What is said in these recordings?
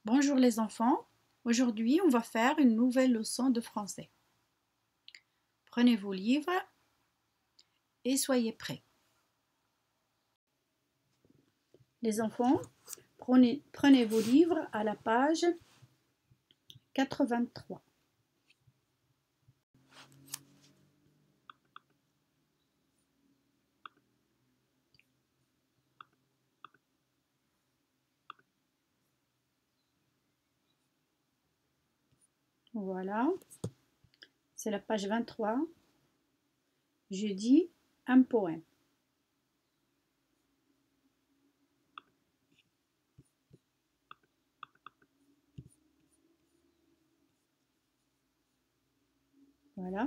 Bonjour les enfants, aujourd'hui on va faire une nouvelle leçon de français. Prenez vos livres et soyez prêts. Les enfants, prenez vos livres à la page 83. Voilà, c'est la page 23. Je dis un poème. Voilà.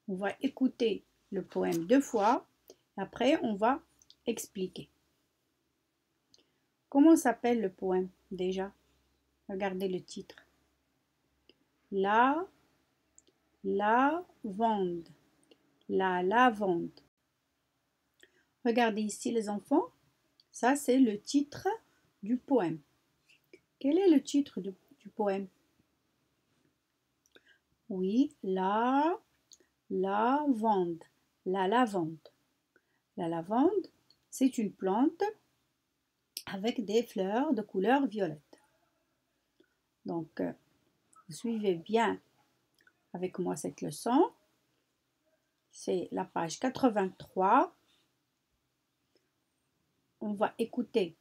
On va écouter le poème 2 fois. Après, on va expliquer. Comment s'appelle le poème déjà? Regardez le titre. La lavande. La lavande. Regardez ici les enfants. Ça, c'est le titre du poème. Quel est le titre du poème? Oui, la lavande. La lavande. La lavande, c'est une plante avec des fleurs de couleur violette. Donc, vous suivez bien avec moi cette leçon. C'est la page 83. On va écouter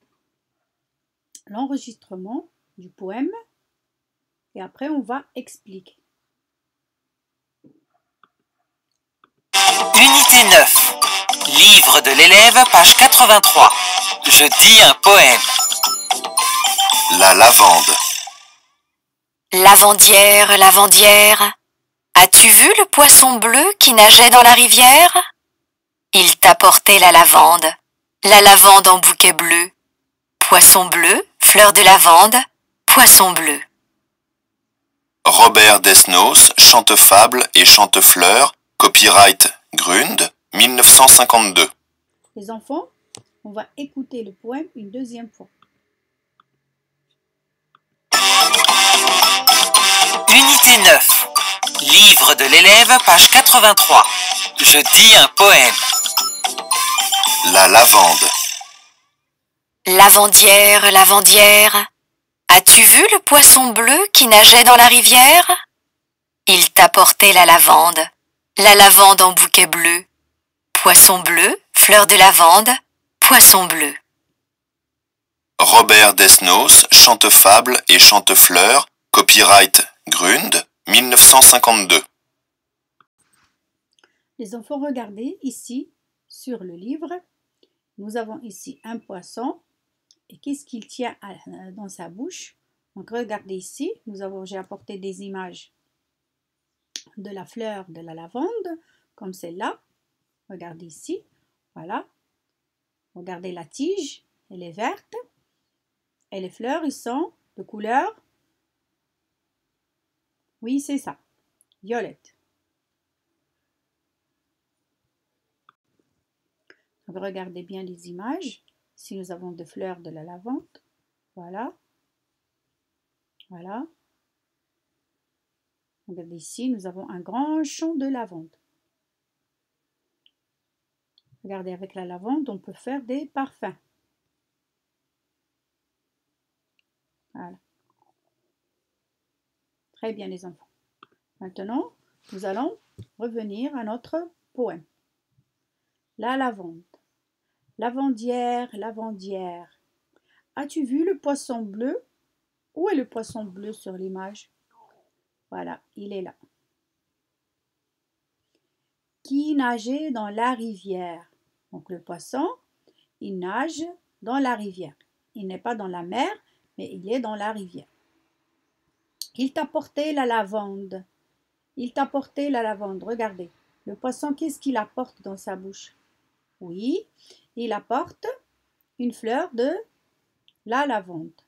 l'enregistrement du poème et après on va expliquer. Unité 9. Livre de l'élève, page 83. Je dis un poème. La lavande. Lavandière, lavandière, as-tu vu le poisson bleu qui nageait dans la rivière? Il t'apportait la lavande en bouquet bleu. Poisson bleu, fleur de lavande, poisson bleu. Robert Desnos, chante-fable et chante-fleur, copyright Grund, 1952. Les enfants, on va écouter le poème une deuxième fois. Unité 9. Livre de l'élève, page 83. Je dis un poème. La lavande. Lavandière, lavandière, as-tu vu le poisson bleu qui nageait dans la rivière? Il t'apportait la lavande en bouquet bleu. Poisson bleu, fleur de lavande, poisson bleu. Robert Desnos, chante-fable et chante-fleur, copyright Grund, 1952. Les enfants, regardez ici sur le livre. Nous avons ici un poisson. Et qu'est-ce qu'il tient dans sa bouche? Donc regardez ici, j'ai apporté des images de la fleur de la lavande, comme celle-là. Regardez ici, voilà. Regardez la tige, elle est verte. Et les fleurs, ils sont de couleur, oui c'est ça, violette. Donc regardez bien les images. Ici nous avons des fleurs de la lavande, voilà. Voilà. Regardez ici, nous avons un grand champ de lavande. Regardez, avec la lavande, on peut faire des parfums. Voilà. Très bien les enfants. Maintenant, nous allons revenir à notre poème. La lavande. Lavandière, lavandière, as-tu vu le poisson bleu? Où est le poisson bleu sur l'image? Voilà, il est là. Qui nageait dans la rivière? Donc le poisson, il nage dans la rivière. Il n'est pas dans la mer, mais il est dans la rivière. Il t'apportait la lavande. Il t'apportait la lavande. Regardez, le poisson, qu'est-ce qu'il apporte dans sa bouche? Oui, il apporte une fleur de la lavande.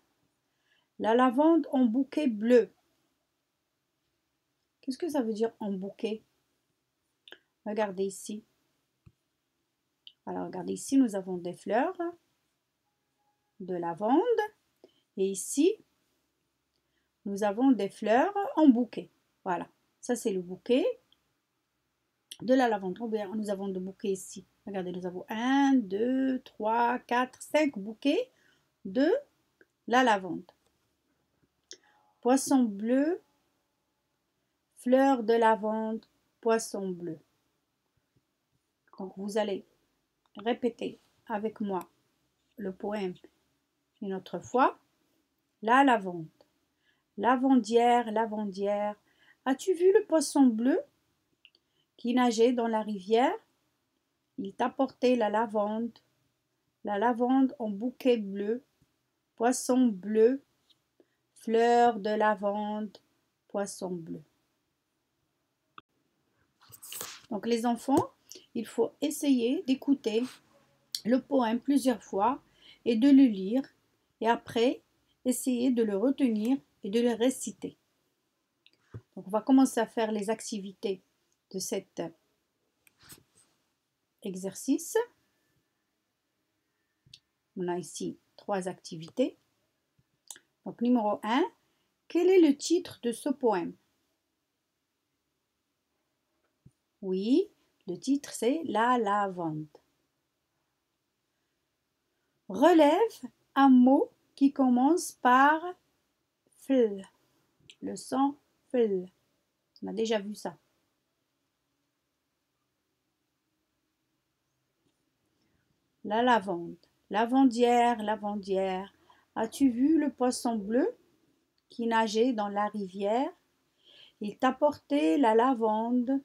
La lavande en bouquet bleu. Qu'est-ce que ça veut dire en bouquet? Regardez ici. Alors regardez, ici nous avons des fleurs de lavande et ici nous avons des fleurs en bouquet. Voilà, ça c'est le bouquet de la lavande. Nous avons des bouquets ici. Regardez, nous avons 1, 2, 3, 4, 5 bouquets de la lavande. Poisson bleu, fleur de lavande, poisson bleu. Donc vous allez répéter avec moi le poème une autre fois. La lavande. Lavandière, lavandière, as-tu vu le poisson bleu qui nageait dans la rivière? Il t'apportait la lavande en bouquet bleu, poisson bleu, fleur de lavande, poisson bleu. Donc les enfants, il faut essayer d'écouter le poème plusieurs fois et de le lire et après essayer de le retenir et de le réciter. Donc on va commencer à faire les activités de cet exercice. On a ici 3 activités. Donc numéro 1, quel est le titre de ce poème? Oui, le titre c'est La lavande. Relève un mot qui commence par fl. Le son fl. On a déjà vu ça. La lavande. Lavandière, lavandière, as-tu vu le poisson bleu qui nageait dans la rivière? Il t'apportait la lavande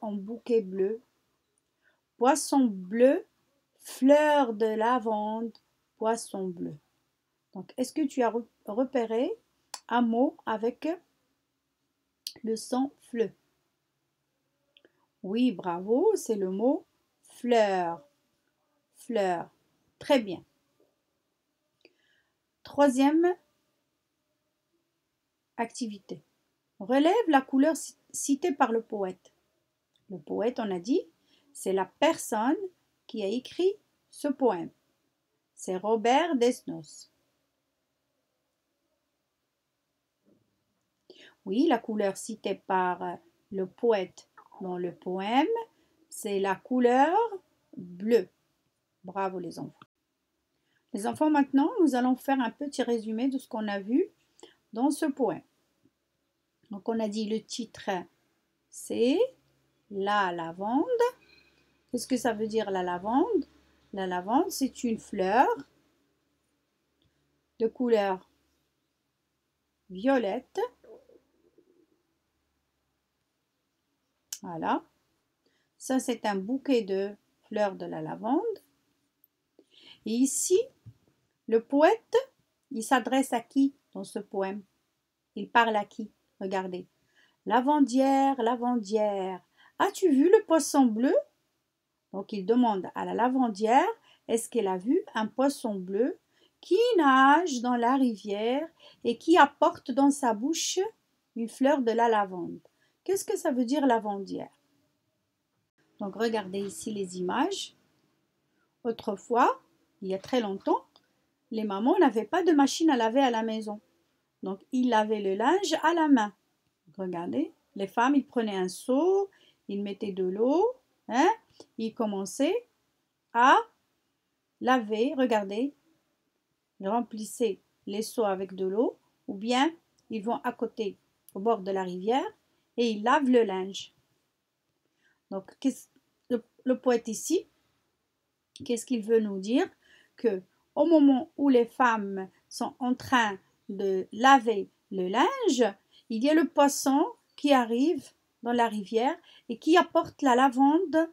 en bouquet bleu. Poisson bleu, fleur de lavande, poisson bleu. Donc, est-ce que tu as repéré un mot avec le son fleu? Oui, bravo, c'est le mot fleur. Fleur. Très bien. Troisième activité. Relève la couleur citée par le poète. Le poète, on a dit, c'est la personne qui a écrit ce poème. C'est Robert Desnos. Oui, la couleur citée par le poète dans le poème, c'est la couleur bleue. Bravo les enfants. Les enfants, maintenant, nous allons faire un petit résumé de ce qu'on a vu dans ce poème. Donc, on a dit le titre, c'est La lavande. Qu'est-ce que ça veut dire la lavande? La lavande, c'est une fleur de couleur violette. Voilà. Ça, c'est un bouquet de fleurs de la lavande. Et ici, le poète, il s'adresse à qui dans ce poème? Il parle à qui? Regardez. Lavandière, lavandière, as-tu vu le poisson bleu? Donc, il demande à la lavandière, est-ce qu'elle a vu un poisson bleu qui nage dans la rivière et qui apporte dans sa bouche une fleur de la lavande? Qu'est-ce que ça veut dire lavandière? Donc, regardez ici les images. Autrefois, il y a très longtemps, les mamans n'avaient pas de machine à laver à la maison. Donc, ils lavaient le linge à la main. Regardez, les femmes, ils prenaient un seau, ils mettaient de l'eau, ils commençaient à laver. Regardez, ils remplissaient les seaux avec de l'eau, ou bien ils vont à côté, au bord de la rivière, et ils lavent le linge. Donc, le poète ici, qu'est-ce qu'il veut nous dire? Que au moment où les femmes sont en train de laver le linge, il y a le poisson qui arrive dans la rivière et qui apporte la lavande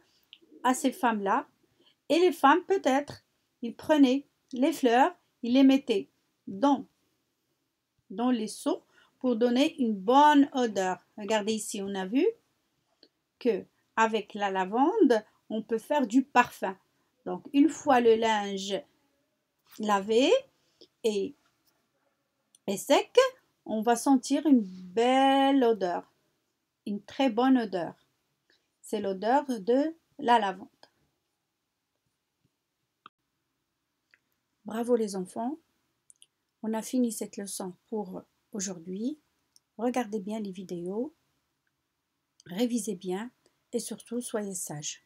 à ces femmes-là. Et les femmes, peut-être, ils prenaient les fleurs, ils les mettaient dans les seaux pour donner une bonne odeur. Regardez ici, on a vu que avec la lavande, on peut faire du parfum. Donc, une fois le linge lavé et sec, on va sentir une belle odeur, une très bonne odeur. C'est l'odeur de la lavande. Bravo les enfants, on a fini cette leçon pour aujourd'hui. Regardez bien les vidéos, révisez bien et surtout soyez sages.